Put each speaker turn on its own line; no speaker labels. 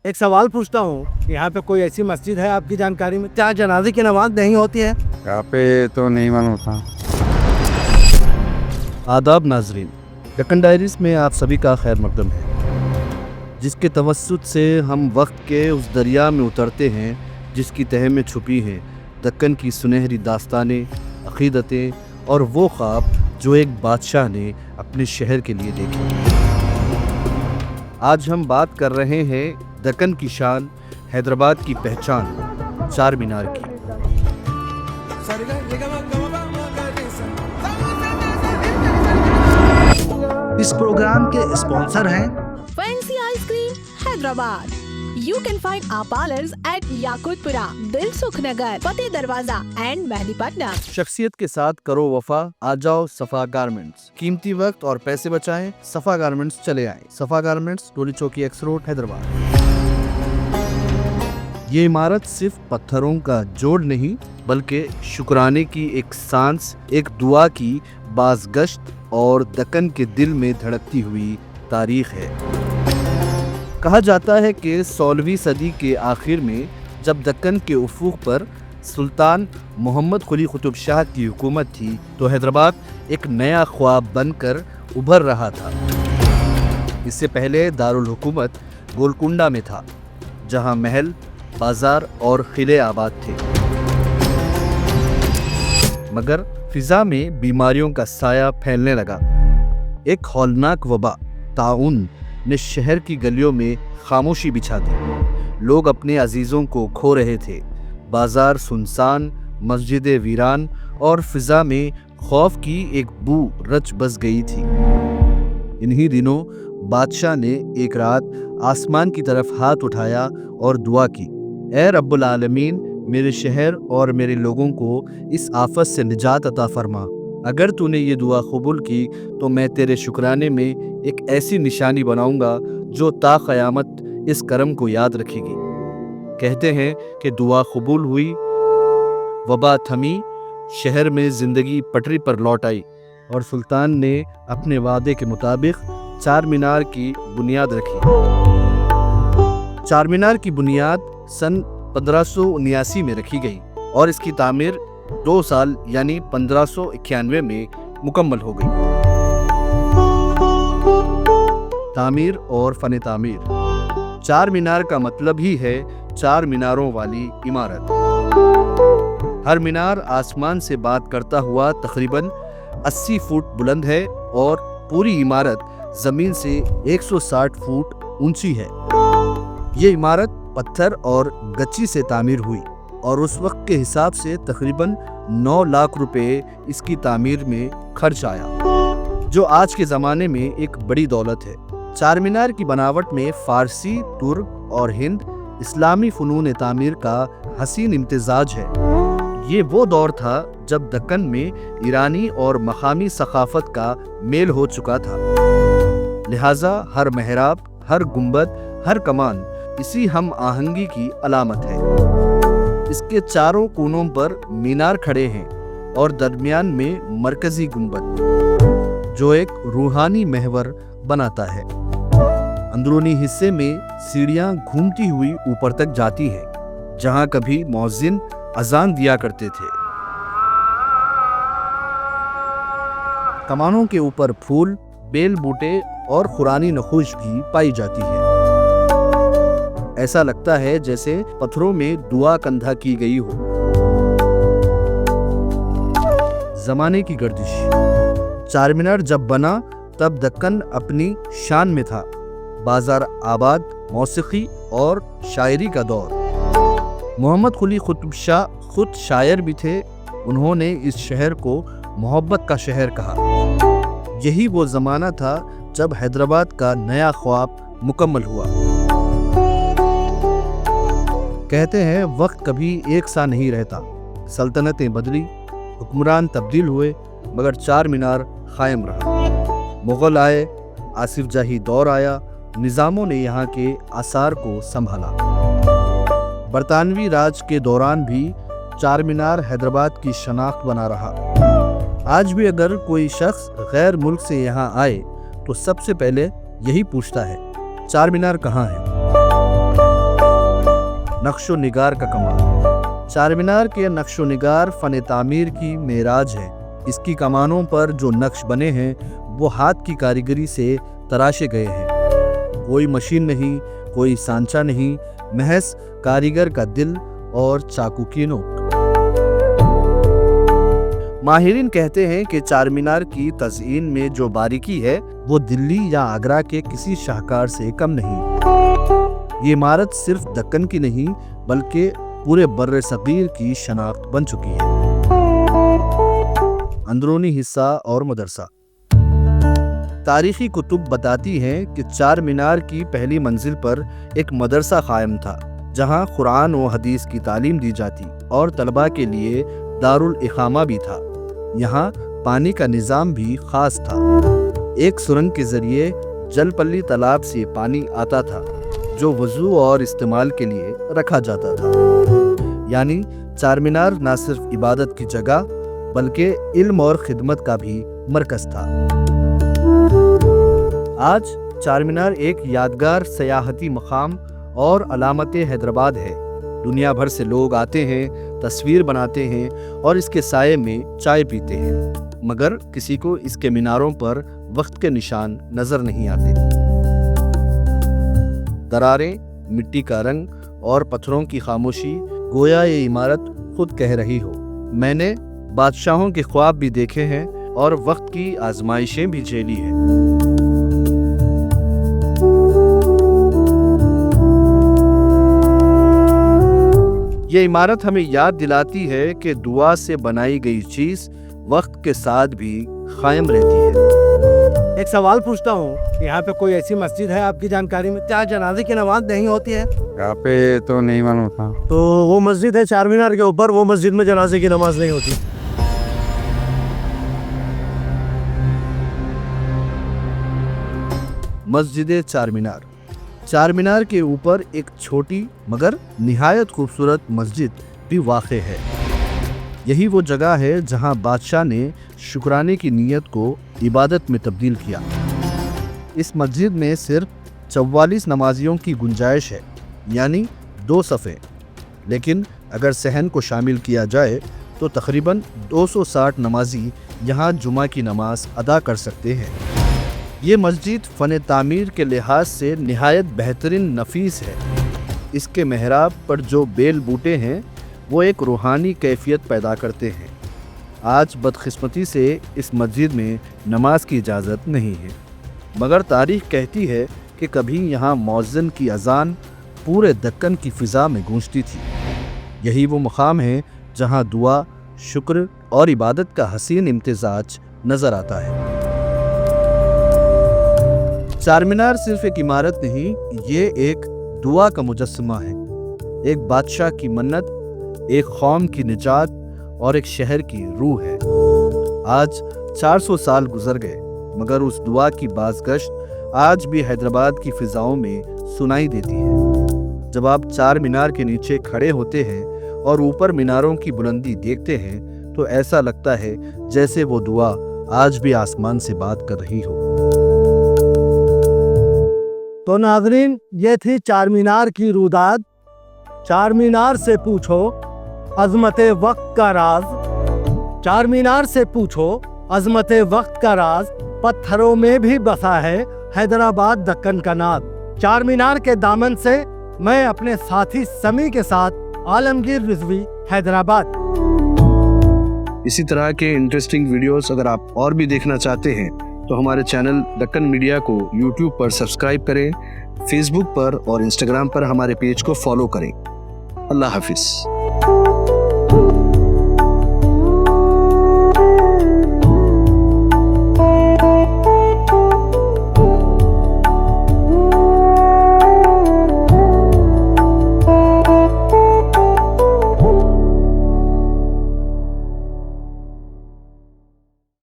एक सवाल पूछता हूँ, यहाँ पे कोई ऐसी मस्जिद है आपकी जानकारी में जहाँ जनाजे की नमाज नहीं होती है?
यहाँ पे तो नहीं मालूम था।
आदाब नाजरीन, दक्कन डायरीज में आप सभी का खैर मकदम है, जिसके तवस्सुत से हम वक्त के उस दरिया में उतरते हैं जिसकी तह में छुपी हैं दक्कन की सुनहरी दास्तानें, अक़ीदतें और वो ख्वाब जो एक बादशाह ने अपने शहर के लिए देखे। आज हम बात कर रहे हैं दक्कन की शान, हैदराबाद की पहचान, चार मीनार की।
इस प्रोग्राम के स्पॉन्सर हैं
fancy ice cream Hyderabad. You can find our parlors at Yakutpura, Dilsukh Nagar, Fateh Darwaza and Mehdipatnam.
शख्सियत के साथ करो वफा, आ जाओ सफा गारमेंट्स। कीमती वक्त और पैसे बचाएं, सफा गारमेंट्स चले आएं। सफा गारमेंट्स, टोली चौकी एक्स रोड, हैदराबाद। ये इमारत सिर्फ पत्थरों का जोड़ नहीं बल्कि शुक्राने की एक सांस, एक दुआ की बाज़गश्त और दक्कन के दिल में धड़कती हुई तारीख है। कहा जाता है कि 16वीं सदी के आखिर में जब दक्कन के उफूक पर सुल्तान मोहम्मद कुली कुतुब शाह की हुकूमत थी तो हैदराबाद एक नया ख्वाब बनकर उभर रहा था। इससे पहले दारुल हुकूमत गोलकुंडा में था, जहां महल, बाजार और किले आबाद थे। मगर फिजा में बीमारियों का साया फैलने लगा। एक हौलनाक वबा, ताउन, ने शहर की गलियों में खामोशी बिछा दी। लोग अपने अजीजों को खो रहे थे। बाजार सुनसान, मस्जिदें वीरान और फिजा में खौफ की एक बू रच बस गई थी। इन्हीं दिनों बादशाह ने एक रात आसमान की तरफ हाथ उठाया और दुआ की, ऐ रब्बुल आलमीन, मेरे शहर और मेरे लोगों को इस आफत से निजात अता फरमा। अगर तूने ये दुआ कबूल की तो मैं तेरे शुक्राने में एक ऐसी निशानी बनाऊंगा जो ता क़यामत इस करम को याद रखेगी। कहते हैं कि दुआ कबूल हुई, वबा थमी, शहर में ज़िंदगी पटरी पर लौट आई और सुल्तान ने अपने वादे के मुताबिक चार मीनार की बुनियाद रखी। चार मीनार की बुनियाद सन 1579 में रखी गई और इसकी तामीर 2 साल यानी 1591 में मुकम्मल हो गई। तामीर और फन तामीर। चार मीनार का मतलब ही है चार मीनारों वाली इमारत। हर मीनार आसमान से बात करता हुआ तकरीबन 80 फुट बुलंद है और पूरी इमारत जमीन से 160 फुट ऊंची है। ये इमारत पत्थर और गच्ची से तामीर हुई और उस वक्त के हिसाब से तकरीबन 9 लाख रुपए इसकी तामीर में खर्च आया, जो आज के ज़माने में एक बड़ी दौलत है। चार मीनार की बनावट में फ़ारसी, तुर्क और हिंद इस्लामी फ़नून तामीर का हसीन इम्तिजाज है। ये वो दौर था जब दक्कन में ईरानी और मकामी सकाफत का मेल हो चुका था। लिहाजा हर मेहराब, हर गुंबद, हर कमान इसी हम आहंगी की अलामत है। इसके चारों कोनों पर मीनार खड़े हैं और दरमियान में मरकजी गुंबद जो एक रूहानी महवर बनाता है। अंदरूनी हिस्से में सीढ़ियां घूमती हुई ऊपर तक जाती है, जहां कभी मौज़िन अजान दिया करते थे। कमानों के ऊपर फूल, बेल बूटे और खुरानी नखूश भी पाई जाती है। ऐसा लगता है जैसे पत्थरों में दुआ कंधा की गई हो। जमाने की गर्दिश। चार मीनार जब बना तब दक्कन अपनी शान में था। बाजार आबाद, मौसीकी और शायरी का दौर। मोहम्मद कुली कुतुब शाह खुद शायर भी थे। उन्होंने इस शहर को मोहब्बत का शहर कहा। यही वो ज़माना था जब हैदराबाद का नया ख्वाब मुकम्मल हुआ। कहते हैं वक्त कभी एक सा नहीं रहता। सल्तनतें बदली, हुक्मरान तब्दील हुए, मगर चार मीनार कायम रहा। मुग़ल आए, आसिफ जाही दौर आया, निज़ामों ने यहाँ के आसार को संभाला। बरतानवी राज के दौरान भी चार मीनार हैदराबाद की शनाख्त बना रहा। आज भी अगर कोई शख्स गैर मुल्क से यहाँ आए तो सबसे पहले यही पूछता है, चार मीनार कहाँ है। नक्शो निगार का कमाल। चार मीनार के नक्शो निगार फन तामीर की मेराज है। इसकी कमानों पर जो नक्श बने हैं वो हाथ की कारीगरी से तराशे गए हैं। कोई मशीन नहीं, कोई सांचा नहीं, महज कारीगर का दिल और चाकू की नोक। माहिरीन कहते हैं कि चार मीनार की तज़ईन में जो बारीकी है वो दिल्ली या आगरा के किसी शाहकार से कम नहीं। ये इमारत सिर्फ दक्कन की नहीं बल्कि पूरे बर्र सगीर की शनाख्त बन चुकी है। अंदरूनी हिस्सा और मदरसा। तारीखी कुतुब बताती हैं कि चार मीनार की पहली मंजिल पर एक मदरसा कायम था जहां कुरान व हदीस की तालीम दी जाती और तलबा के लिए दारुल इकामा भी था। यहाँ पानी का निज़ाम भी खास था। एक सुरंग के जरिए जलपल्ली तालाब से पानी आता था जो वजू और इस्तेमाल के लिए रखा जाता था। यानी चार मीनार न सिर्फ इबादत की जगह बल्कि इल्म और खिदमत का भी मरकज था। आज चार मीनार एक यादगार सयाहती मकाम और अलामत हैदराबाद है। दुनिया भर से लोग आते हैं, तस्वीर बनाते हैं और इसके साये में चाय पीते हैं, मगर किसी को इसके मीनारों पर वक्त के निशान नजर नहीं आते। दरारें, मिट्टी का रंग और पत्थरों की खामोशी, गोया ये इमारत खुद कह रही हो, मैंने बादशाहों के ख्वाब भी देखे हैं और वक्त की आजमाइशें भी झेली हैं। ये इमारत हमें याद दिलाती है कि दुआ से बनाई गई चीज वक्त के साथ भी कायम रहती है।
एक सवाल पूछता हूँ, यहाँ पे कोई ऐसी मस्जिद है आपकी जानकारी में जहाँ जनाजे की नमाज नहीं होती है?
यहाँ पे तो नहीं मालूम था।
तो वो मस्जिद है चार मीनार के ऊपर, वो मस्जिद में जनाजे की नमाज नहीं होती।
मस्जिद चार मीनार। चार मीनार के ऊपर एक छोटी मगर निहायत खूबसूरत मस्जिद भी वाक़े है। यही वो जगह है जहां बादशाह ने शुक्राने की नीयत को इबादत में तब्दील किया। इस मस्जिद में सिर्फ 44 नमाजियों की गुंजाइश है, यानी 2 सफ़े, लेकिन अगर सहन को शामिल किया जाए तो तकरीबन 260 नमाजी यहाँ जुमा की नमाज अदा कर सकते हैं। ये मस्जिद फ़न तामीर के लिहाज से निहायत बेहतरीन नफीस है। इसके मेहराब पर जो बेल बूटे हैं वो एक रूहानी कैफियत पैदा करते हैं। आज बदकिस्मती से इस मस्जिद में नमाज की इजाज़त नहीं है, मगर तारीख़ कहती है कि कभी यहाँ मौज़िन की अज़ान पूरे दक्कन की फ़िज़ा में गूंजती थी। यही वो मकाम है जहाँ दुआ, शुक्र और इबादत का हसीन इम्तिज़ाज नज़र आता है। चार मीनार सिर्फ एक इमारत नहीं, ये एक दुआ का मुजस्समा है। एक बादशाह की मन्नत, एक कौम की निजात और एक शहर की रूह है। आज 400 साल गुजर गए, मगर उस दुआ की बाज़गश्त आज भी हैदराबाद की फ़िज़ाओं में सुनाई देती है। जब आप चार मीनार के नीचे खड़े होते हैं और ऊपर मीनारों की बुलंदी देखते हैं तो ऐसा लगता है जैसे वो दुआ आज भी आसमान से बात कर रही हो।
तो नाज़रीन, ये थी चार मीनार की रुदाद। चार मीनार से पूछो अज़मत वक्त का राज। चार मीनार से पूछो अज़मत वक्त का राज, पत्थरों में भी बसा है हैदराबाद दक्कन का नाद। चार मीनार के दामन से मैं अपने साथी समी के साथ आलमगीर रिजवी, हैदराबाद।
इसी तरह के इंटरेस्टिंग वीडियोस अगर आप और भी देखना चाहते हैं तो हमारे चैनल दक्कन मीडिया को YouTube पर सब्सक्राइब करें, Facebook पर और Instagram पर हमारे पेज को फॉलो करें। अल्लाह हाफिज़।